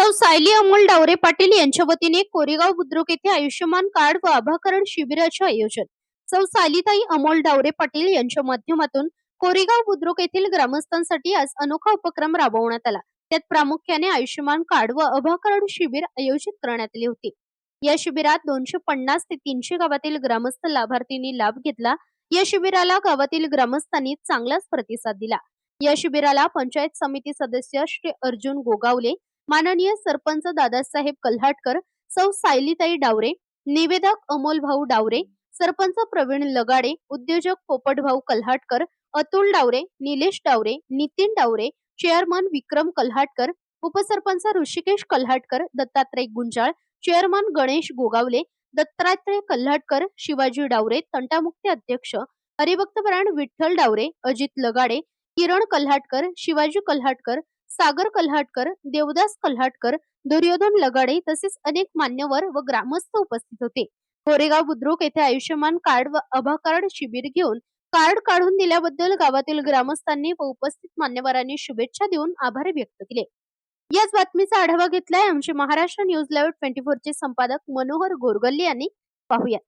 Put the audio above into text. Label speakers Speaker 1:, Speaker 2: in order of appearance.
Speaker 1: सौ सायली अमोल डावरे पाटील यांच्या वतीने कोरेगाव बुद्रुक येथे आयुष्यमान कार्ड व आभाकरण शिबिराचे आयोजन. सौ सायलीताई अमोल डावरे पाटील यांच्या माध्यमातून कोरेगाव बुद्रुक येथील ग्रामस्थांसाठी आज अनोखा उपक्रम राबवण्यात आला. त्यात प्रामुख्याने आयुष्यमान कार्ड व आभाकरण शिबिर आयोजित करण्यात आले होते. या शिबिरात 250 ते 300 गावातील ग्रामस्थ लाभार्थींनी लाभ घेतला. या शिबिराला गावातील ग्रामस्थांनी चांगलाच प्रतिसाद दिला. या शिबिराला पंचायत समिती सदस्य श्री अर्जुन गोगावले, माननीय सरपंच दादासाहेब कल्हाटकर, सौ सायलीताई डावरे, निवेदक अमोल भाऊ डावरे, सरपंच प्रवीण लगाडे, उद्योजक पोपटभाऊ कल्हाटकर, अतुल डावरे, निलेश डावरे, नितीन डावरे, चेअरमन विक्रम कल्हाटकर, उपसरपंच ऋषिकेश कल्हाटकर, दत्तात्रय गुंजाळ, चेअरमन गणेश गोगावले, दत्तात्रय कल्हाटकर, शिवाजी डावरे, तंटामुक्ती अध्यक्ष हरिभक्तपरायण विठ्ठल डावरे, अजित लगाडे, किरण कल्हाटकर, शिवाजी कल्हाटकर, सागर कल्हाटकर, देवदास कल्हाटकर, दुर्योधन लगाडे तसेच अनेक मान्यवर व ग्रामस्थ उपस्थित होते. कोरेगाव बुद्रुक येथे आयुष्यमान कार्ड व आभा कार्ड शिबिर घेऊन कार्ड काढून दिल्याबद्दल गावातील ग्रामस्थांनी व उपस्थित मान्यवरांनी शुभेच्छा देऊन आभार व्यक्त केले. याच बातमीचा आढावा घेतलाय आमचे महाराष्ट्र न्यूज लाईव्ह 24 चे संपादक मनोहर गोरगल्ले यांनी. पाहूया.